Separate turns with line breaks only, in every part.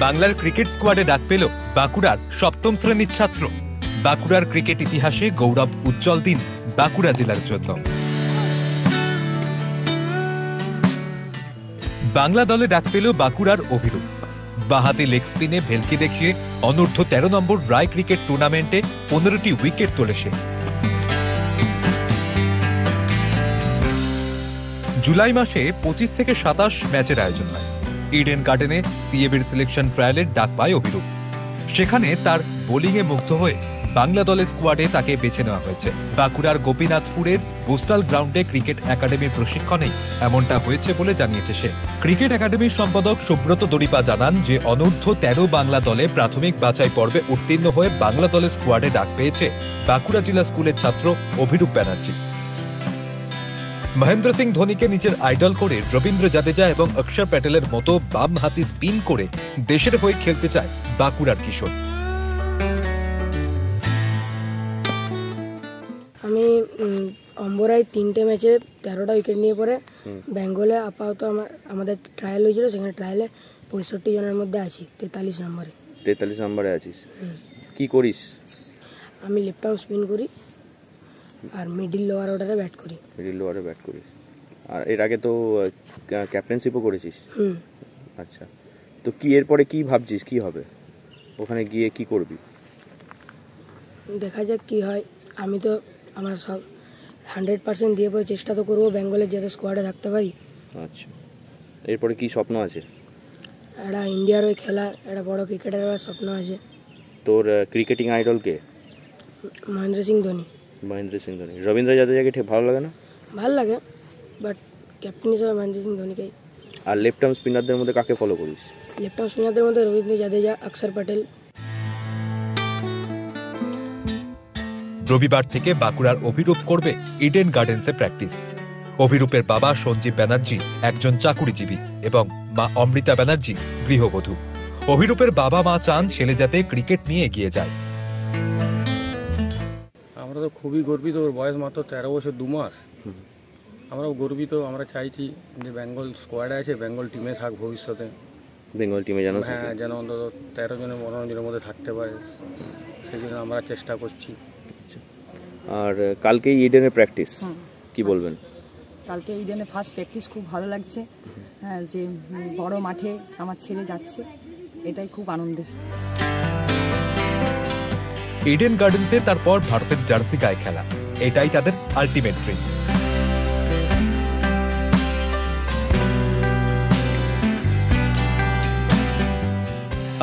বাংলার ক্রিকেট স্কোয়াডে ডাক পেল বাঁকুড়ার সপ্তম শ্রেণীর ছাত্র। বাঁকুড়ার ক্রিকেট ইতিহাসে গৌরব উজ্জ্বল দিন বাঁকুড়া জেলার জন্য। বাংলা দলে ডাক পেল বাঁকুড়ার অভিরূপ। বাঁহাতি লেগ স্পিনে ভেলকি দেখিয়ে অনূর্ধ্ব 13 নম্বর রায় ক্রিকেট টুর্নামেন্টে 15টি উইকেট তোলে সে। জুলাই মাসে 25 থেকে 27 ম্যাচের আয়োজন হয়। ইডেন গার্ডেনে সিএবির সিলেকশন ট্রায়ালের ডাক পায় অভিরূপ। সেখানে তার বোলিংয়ে মুগ্ধ হয়ে বাংলা দলের স্কোয়াডে তাকে বেছে নেওয়া হয়েছে। বাঁকুড়ার গোপীনাথপুরের বোস্টাল গ্রাউন্ডে ক্রিকেট একাডেমির প্রশিক্ষণেই এমনটা হয়েছে বলে জানিয়েছে সে। ক্রিকেট একাডেমির সম্পাদক সুব্রত দরিপা জানান যে অনূর্ধ্ব 13 বাংলা দলে প্রাথমিক বাছাই পর্বে উত্তীর্ণ হয়ে বাংলা দলের স্কোয়াডে ডাক পেয়েছে বাঁকুড়া জেলা স্কুলের ছাত্র অভিরূপ ব্যানার্জি। মহেন্দ্র সিং ধোনিকে নিজের আইডল করে রবীন্দ্র জাদেজা এবং অক্ষর প্যাটেলের মতো বাম হাতি স্পিন করে দেশের হয়ে খেলতে চায় বাঁকুড়ার কিশোর।
আমি অম্বরায় 3টে ম্যাচে 13টা উইকেট নিয়ে পরে বেঙ্গলে আপাতত আমাদের ট্রায়াল হয়েছিল, সেখানে ট্রায়ালে 65 জনের মধ্যে আছি 43 নম্বরে।
43 নম্বরে আছিস। কি করিস?
আমি লেফট আর্ম স্পিন করি আর মিডল লোয়ার অর্ডারে ব্যাট করি।
মিডল লোয়ারে ব্যাট করিস। আর এর আগে তো ক্যাপ্টেনশিপও করেছিস। আচ্ছা, তো কি এরপরে কি ভাবছিস, কি হবে ওখানে গিয়ে, কি করবি?
দেখা যাক কি হয়। আমি তো আমার সব 100% দিয়ে পরে চেষ্টা তো করবো বেঙ্গলের যাতে স্কোয়াডে থাকতে পারি।
আচ্ছা, এরপরে কি স্বপ্ন আছে?
একটা ইন্ডিয়ার হয়ে খেলা, একটা বড় ক্রিকেটার হওয়ার স্বপ্ন আছে।
তোর ক্রিকেটিং আইডল কে?
মহেন্দ্র সিং ধোনি।
মহেন্দ্র সিং ধোনি। রবীন্দ্র জাদেজাকে ঠিক ভালো লাগে না?
ভালো লাগে, বাট ক্যাপ্টেন হিসেবে মহেন্দ্র সিং ধোনিকেই।
আর লেফট আর্ম স্পিনারদের মধ্যে কাকে ফলো করিস?
লেফট আর্ম স্পিনারদের মধ্যে রবীন্দ্র জাদেজা, অক্ষর প্যাটেল।
রবিবার থেকে বাঁকুড়ার অভিরূপ করবে ইডেন গার্ডেন্সে প্র্যাকটিস। অভিরূপের বাবা সঞ্জীব ব্যানার্জি একজন চাকুরিজীবী এবং মা অমৃতা ব্যানার্জি গৃহবধূ। অভিরূপের বাবা মা চান ছেলে যাতে ক্রিকেট নিয়ে এগিয়ে যায়।
আমরা তো খুবই গর্বিত, ওর বয়স মাত্র 13 বছর 2 মাস। আমরাও গর্বিত, আমরা চাইছি যে বেঙ্গল স্কোয়াডে আছে, বেঙ্গল টিমে থাক ভবিষ্যতে।
বেঙ্গল টিমে যেন
যেন অন্তত 13 জনের 15 জনের মধ্যে থাকতে পারে, সেই জন্য আমরা চেষ্টা করছি।
আর কালকেই ইডেনে প্র্যাকটিস, কি বলবেন?
কালকে ইডেনে ফার্স্ট প্র্যাকটিস, খুব ভালো লাগছে। হ্যাঁ, যে বড় মাঠে আমার ছেলে যাচ্ছে, এটাই খুব আনন্দের।
ইডেন গার্ডেন্সে তারপর ভারতের জার্সি গায়ে খেলা, এটাই তাদের আলটিমেট ড্রিম।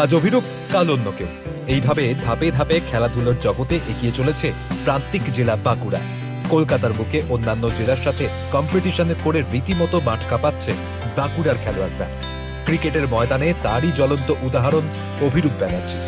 আজ অভিরূপ, কাল অন্য কেউ। এইভাবে ধাপে ধাপে খেলাধুলোর জগতে এগিয়ে চলেছে প্রান্তিক জেলা বাঁকুড়া। কলকাতার বুকে অন্যান্য জেলার সাথে কম্পিটিশনে করে রীতিমতো মাঠ কাঁপাচ্ছে বাঁকুড়ার খেলোয়াড়রা। ক্রিকেটের ময়দানে তারই জ্বলন্ত উদাহরণ অভিরূপ ব্যানার্জি।